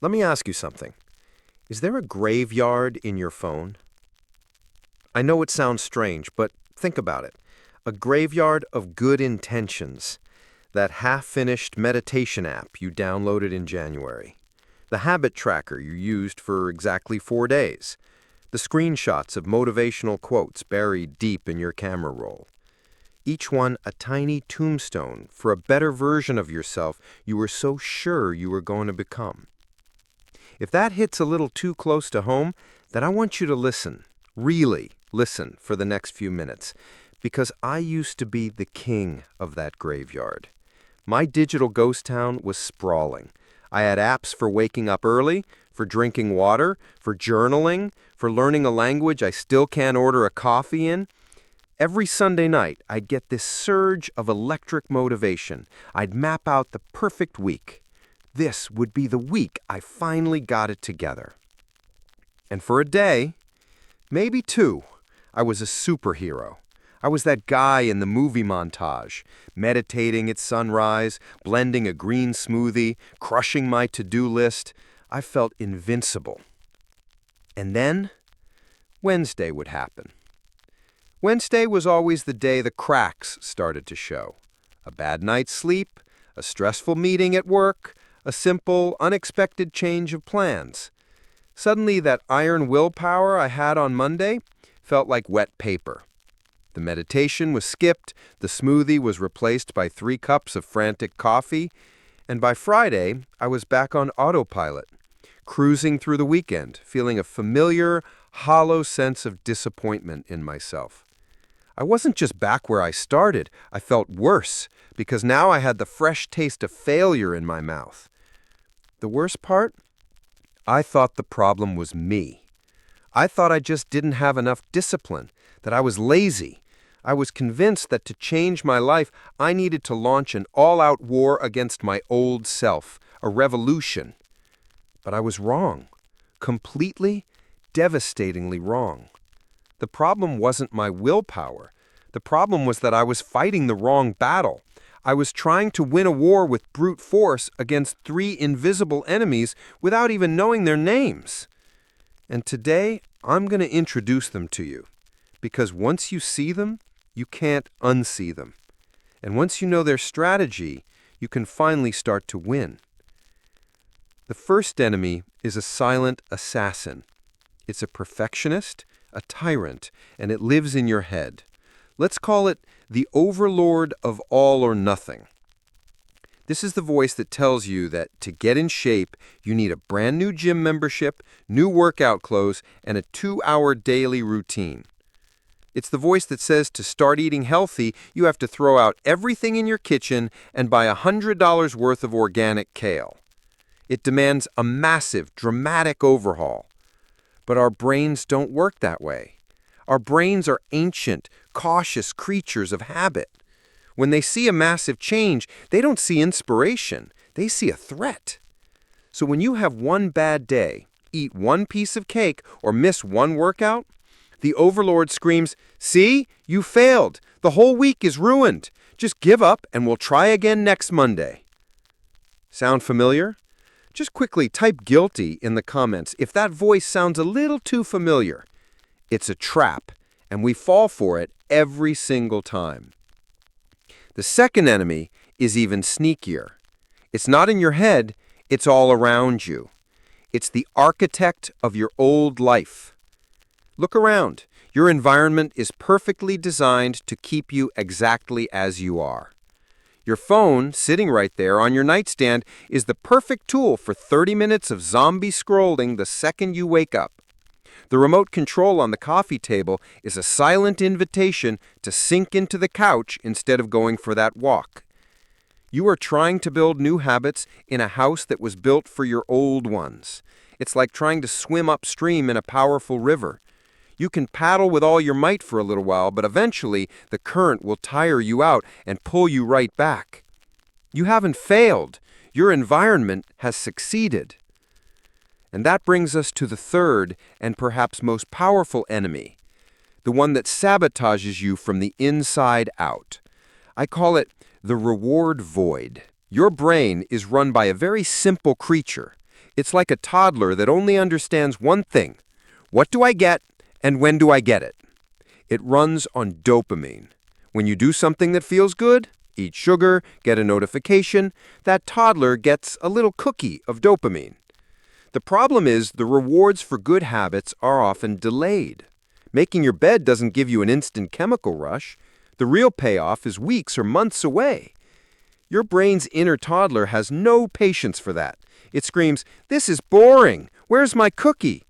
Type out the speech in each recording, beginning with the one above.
Let me ask you something. Is there a graveyard in your phone? I know it sounds strange, but think about it. A graveyard of good intentions. That half-finished meditation app you downloaded in January. The habit tracker you used for exactly 4 days. The screenshots of motivational quotes buried deep in your camera roll. Each one a tiny tombstone for a better version of yourself you were so sure you were going to become. If that hits a little too close to home, then I want you to listen, really listen for the next few minutes, because I used to be the king of that graveyard. My digital ghost town was sprawling. I had apps for waking up early, for drinking water, for journaling, for learning a language I still can't order a coffee in. Every Sunday night, I'd get this surge of electric motivation. I'd map out the perfect week. This would be the week I finally got it together. And for a day, maybe two, I was a superhero. I was that guy in the movie montage, meditating at sunrise, blending a green smoothie, crushing my to-do list. I felt invincible. And then, Wednesday would happen. Wednesday was always the day the cracks started to show. A bad night's sleep, a stressful meeting at work, a simple, unexpected change of plans. Suddenly, that iron willpower I had on Monday felt like wet paper. The meditation was skipped, the smoothie was replaced by 3 cups of frantic coffee, and by Friday, I was back on autopilot, cruising through the weekend, feeling a familiar, hollow sense of disappointment in myself. I wasn't just back where I started, I felt worse, because now I had the fresh taste of failure in my mouth. The worst part? I thought the problem was me. I thought I just didn't have enough discipline, that I was lazy. I was convinced that to change my life, I needed to launch an all-out war against my old self, a revolution. But I was wrong, completely, devastatingly wrong. The problem wasn't my willpower. The problem was that I was fighting the wrong battle. I was trying to win a war with brute force against 3 invisible enemies without even knowing their names. And today, I'm going to introduce them to you. Because once you see them, you can't unsee them. And once you know their strategy, you can finally start to win. The first enemy is a silent assassin. It's a perfectionist, a tyrant, and it lives in your head. Let's call it the overlord of all or nothing. This is the voice that tells you that to get in shape, you need a brand new gym membership, new workout clothes, and a 2-hour daily routine. It's the voice that says to start eating healthy, you have to throw out everything in your kitchen and buy $100 worth of organic kale. It demands a massive, dramatic overhaul. But our brains don't work that way. Our brains are ancient, cautious creatures of habit. When they see a massive change, they don't see inspiration. They see a threat. So when you have one bad day, eat one piece of cake, or miss one workout, the overlord screams, "See, you failed. The whole week is ruined. Just give up and we'll try again next Monday." Sound familiar? Just quickly type guilty in the comments if that voice sounds a little too familiar. It's a trap, and we fall for it every single time. The second enemy is even sneakier. It's not in your head, it's all around you. It's the architect of your old life. Look around. Your environment is perfectly designed to keep you exactly as you are. Your phone, sitting right there on your nightstand, is the perfect tool for 30 minutes of zombie scrolling the second you wake up. The remote control on the coffee table is a silent invitation to sink into the couch instead of going for that walk. You are trying to build new habits in a house that was built for your old ones. It's like trying to swim upstream in a powerful river. You can paddle with all your might for a little while, but eventually the current will tire you out and pull you right back. You haven't failed. Your environment has succeeded. And that brings us to the third and perhaps most powerful enemy, the one that sabotages you from the inside out. I call it the reward void. Your brain is run by a very simple creature. It's like a toddler that only understands one thing. What do I get and when do I get it? It runs on dopamine. When you do something that feels good, eat sugar, get a notification, that toddler gets a little cookie of dopamine. The problem is the rewards for good habits are often delayed. Making your bed doesn't give you an instant chemical rush. The real payoff is weeks or months away. Your brain's inner toddler has no patience for that. It screams, "This is boring. Where's my cookie?"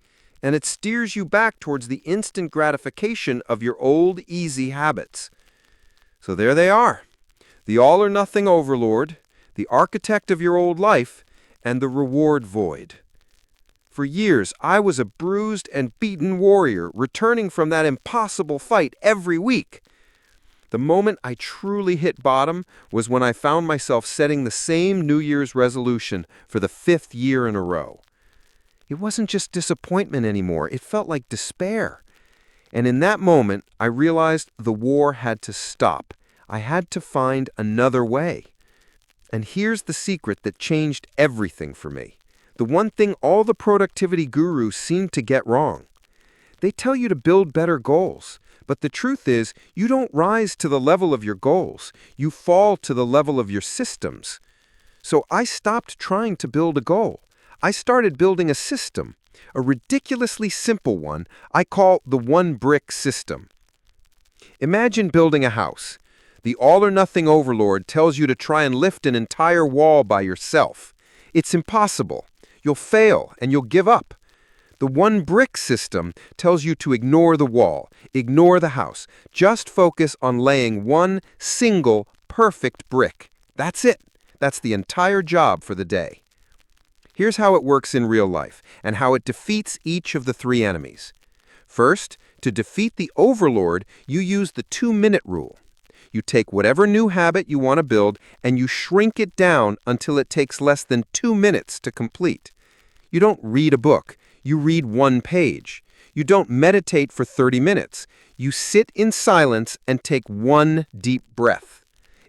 And it steers you back towards the instant gratification of your old, easy habits. So there they are. The all-or-nothing overlord, the architect of your old life, and the reward void. For years, I was a bruised and beaten warrior, returning from that impossible fight every week. The moment I truly hit bottom was when I found myself setting the same New Year's resolution for the 5th year in a row. It wasn't just disappointment anymore, it felt like despair. And in that moment, I realized the war had to stop. I had to find another way. And here's the secret that changed everything for me. The one thing all the productivity gurus seem to get wrong. They tell you to build better goals, but the truth is you don't rise to the level of your goals. You fall to the level of your systems. So I stopped trying to build a goal. I started building a system, a ridiculously simple one I call the one-brick system. Imagine building a house. The all-or-nothing overlord tells you to try and lift an entire wall by yourself. It's impossible. You'll fail and you'll give up. The one-brick system tells you to ignore the wall, ignore the house. Just focus on laying one single perfect brick. That's it. That's the entire job for the day. Here's how it works in real life and how it defeats each of the 3 enemies. First, to defeat the overlord, you use the 2-minute rule. You take whatever new habit you want to build and you shrink it down until it takes less than 2 minutes to complete. You don't read a book. You read 1 page. You don't meditate for 30 minutes. You sit in silence and take 1 deep breath.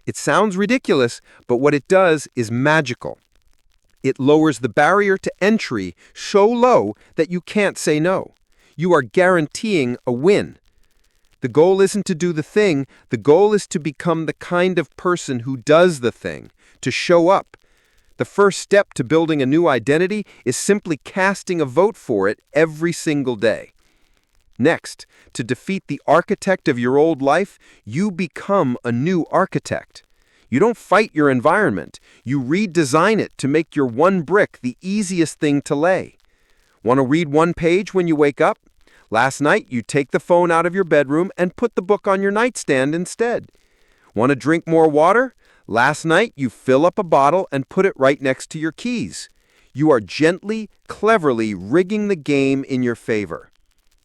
It sounds ridiculous, but what it does is magical. It lowers the barrier to entry so low that you can't say no. You are guaranteeing a win. The goal isn't to do the thing. The goal is to become the kind of person who does the thing, to show up. The first step to building a new identity is simply casting a vote for it every single day. Next, to defeat the architect of your old life, you become a new architect. You don't fight your environment. You redesign it to make your one brick the easiest thing to lay. Want to read 1 page when you wake up? Last night, you take the phone out of your bedroom and put the book on your nightstand instead. Want to drink more water? Last night, you fill up a bottle and put it right next to your keys. You are gently, cleverly rigging the game in your favor.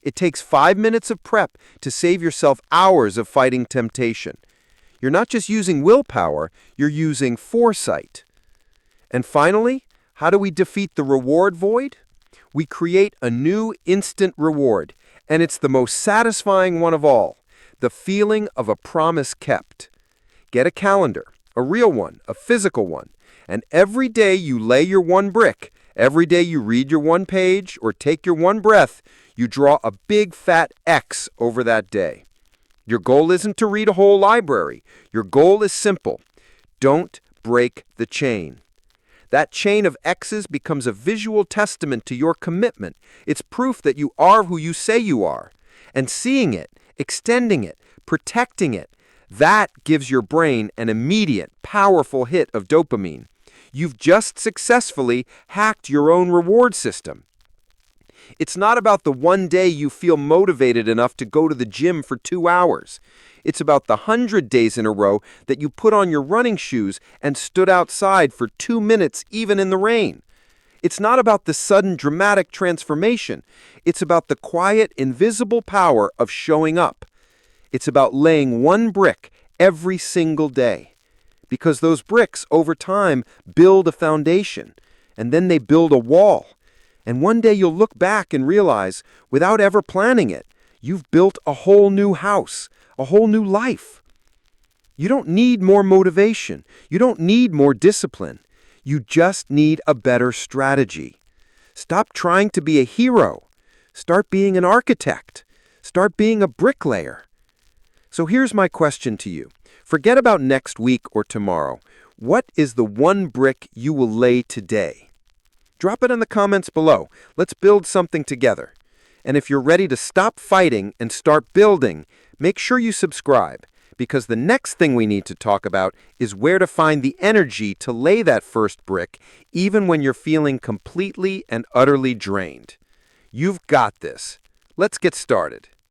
It takes 5 minutes of prep to save yourself hours of fighting temptation. You're not just using willpower, you're using foresight. And finally, how do we defeat the reward void? We create a new instant reward, and it's the most satisfying one of all, the feeling of a promise kept. Get a calendar, a real one, a physical one, and every day you lay your 1 brick, every day you read your 1 page or take your 1 breath, you draw a big fat X over that day. Your goal isn't to read a whole library. Your goal is simple. Don't break the chain. That chain of X's becomes a visual testament to your commitment. It's proof that you are who you say you are. And seeing it, extending it, protecting it, that gives your brain an immediate, powerful hit of dopamine. You've just successfully hacked your own reward system. It's not about the one day you feel motivated enough to go to the gym for 2 hours. It's about the 100 days in a row that you put on your running shoes and stood outside for 2 minutes even in the rain. It's not about the sudden dramatic transformation. It's about the quiet, invisible power of showing up. It's about laying 1 brick every single day. Because those bricks, over time, build a foundation, and then they build a wall. And one day you'll look back and realize, without ever planning it, you've built a whole new house, a whole new life. You don't need more motivation. You don't need more discipline. You just need a better strategy. Stop trying to be a hero. Start being an architect. Start being a bricklayer. So here's my question to you. Forget about next week or tomorrow. What is the one brick you will lay today? Drop it in the comments below. Let's build something together. And if you're ready to stop fighting and start building, make sure you subscribe, because the next thing we need to talk about is where to find the energy to lay that first brick, even when you're feeling completely and utterly drained. You've got this. Let's get started.